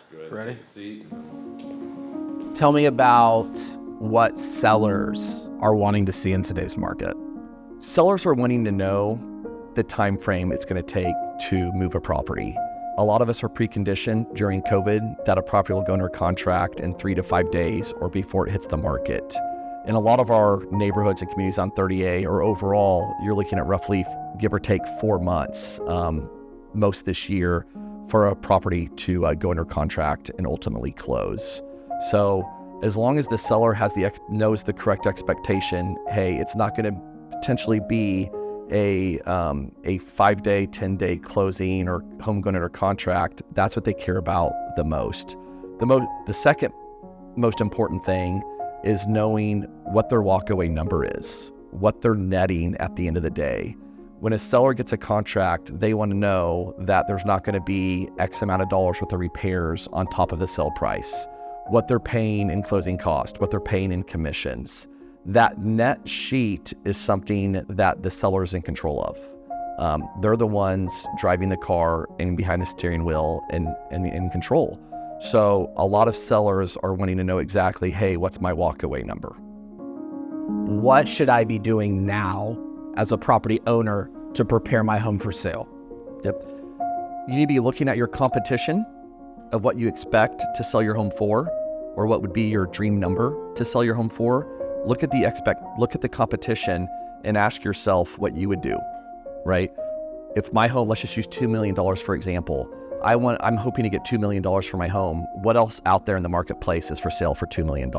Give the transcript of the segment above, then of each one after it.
Go ahead Ready? and take a seat. Tell me about what sellers are wanting to see in today's market. Sellers are wanting to know the time frame it's going to take to move a property. A lot of us are preconditioned during COVID that a property will go under contract in 3 to 5 days or before it hits the market. In a lot of our neighborhoods and communities on 30A or overall, you're looking at roughly, give or take, 4 months, most this year, for a property to go under contract and ultimately close. So as long as the seller knows the correct expectation, hey, it's not going to potentially be a 5-day, 10-day closing or home going under contract, that's what they care about the most. The second most important thing is knowing what their walkaway number is, what they're netting at the end of the day. When a seller gets a contract, they want to know that there's not going to be X amount of dollars worth of repairs on top of the sale price, what they're paying in closing cost, what they're paying in commissions. That net sheet is something that the seller is in control of. They're the ones driving the car and behind the steering wheel and in control. So a lot of sellers are wanting to know exactly, hey, what's my walkaway number? What should I be doing now as a property owner to prepare my home for sale? Yep. You need to be looking at your competition of what you expect to sell your home for, or what would be your dream number to sell your home for. Look at the competition and ask yourself what you would do, right? If my home, let's just use $2 million for example. I'm hoping to get $2 million for my home. What else out there in the marketplace is for sale for $2 million?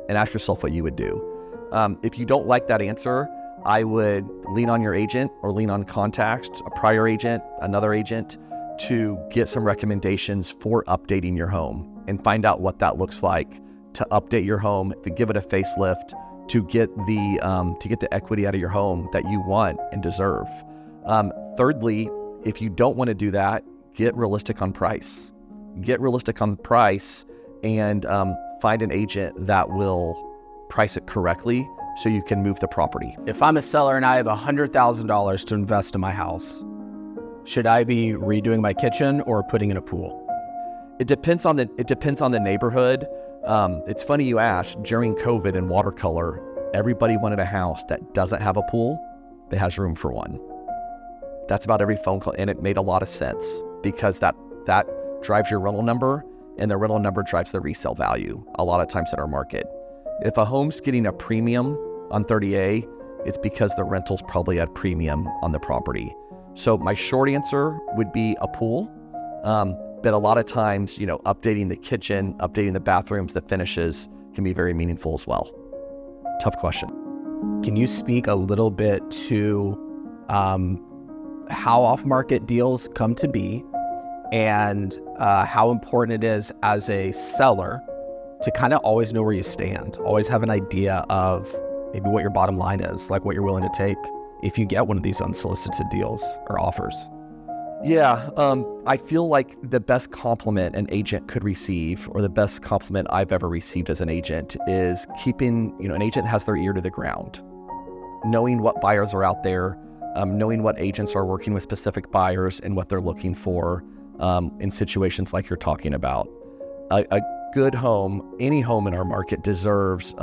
And ask yourself what you would do. If you don't like that answer, I would lean on your agent or lean on contacts, a prior agent, another agent, to get some recommendations for updating your home and find out what that looks like to update your home, to give it a facelift, to get the equity out of your home that you want and deserve. Thirdly, if you don't want to do that, get realistic on price. Get realistic on price and find an agent that will price it correctly so you can move the property. If I'm a seller and I have $100,000 to invest in my house, should I be redoing my kitchen or putting in a pool? It depends on the neighborhood. It's funny you asked. During COVID and watercolor, everybody wanted a house that doesn't have a pool, but has room for one. That's about every phone call, and it made a lot of sense because that drives your rental number, and the rental number drives the resale value a lot of times in our market. If a home's getting a premium on 30A, it's because the rental's probably at premium on the property. So my short answer would be a pool. But a lot of times, updating the kitchen, updating the bathrooms, the finishes can be very meaningful as well. Tough question. Can you speak a little bit to how off-market deals come to be and how important it is as a seller to kind of always know where you stand, always have an idea of maybe what your bottom line is, like what you're willing to take if you get one of these unsolicited deals or offers? Yeah, I feel like the best compliment an agent could receive, or the best compliment I've ever received as an agent, is keeping, an agent has their ear to the ground, knowing what buyers are out there, knowing what agents are working with specific buyers and what they're looking for in situations like you're talking about. A good home, any home in our market deserves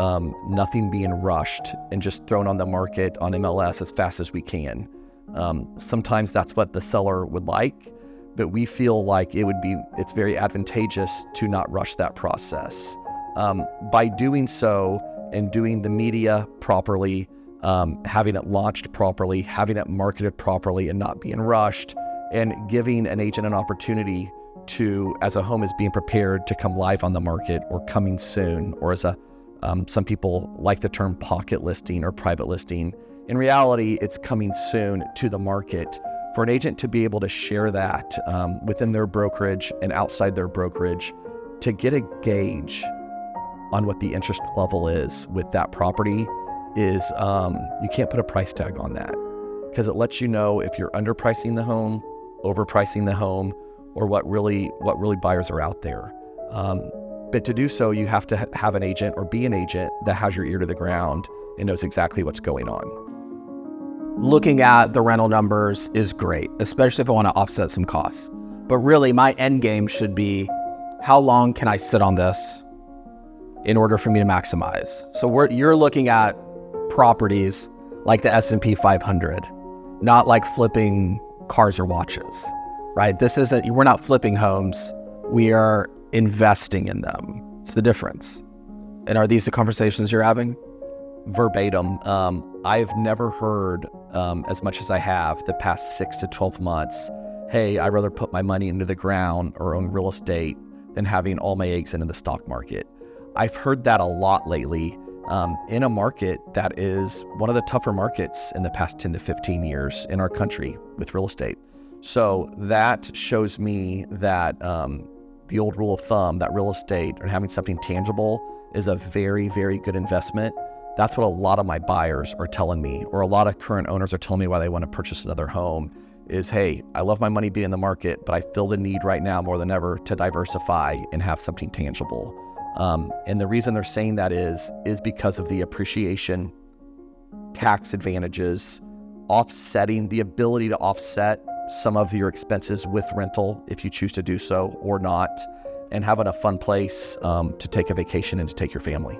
nothing being rushed and just thrown on the market on MLS as fast as we can. Sometimes that's what the seller would like, but we feel like it's very advantageous to not rush that process. By doing so and doing the media properly, having it launched properly, having it marketed properly and not being rushed, and giving an agent an opportunity to, as a home is being prepared to come live on the market or coming soon, or as some people like the term pocket listing or private listing. In reality, it's coming soon to the market. For an agent to be able to share that within their brokerage and outside their brokerage, to get a gauge on what the interest level is with that property is, you can't put a price tag on that, because it lets you know if you're underpricing the home, overpricing the home, or what really buyers are out there. But to do so, you have to have an agent or be an agent that has your ear to the ground and knows exactly what's going on. Looking at the rental numbers is great, especially if I want to offset some costs. But really, my end game should be how long can I sit on this in order for me to maximize? So you're looking at properties like the S&P 500, not like flipping cars or watches, right? We're not flipping homes. We are investing in them. It's the difference. And are these the conversations you're having? Verbatim. I've never heard as much as I have the past 6 to 12 months, hey, I'd rather put my money into the ground or own real estate than having all my eggs into the stock market. I've heard that a lot lately in a market that is one of the tougher markets in the past 10 to 15 years in our country with real estate. So that shows me that the old rule of thumb, that real estate or having something tangible is a very, very good investment. That's what a lot of my buyers are telling me, or a lot of current owners are telling me why they want to purchase another home is, hey, I love my money being in the market, but I feel the need right now more than ever to diversify and have something tangible. And the reason they're saying that is because of the appreciation, tax advantages, offsetting, the ability to offset some of your expenses with rental if you choose to do so or not, and having a fun place to take a vacation and to take your family.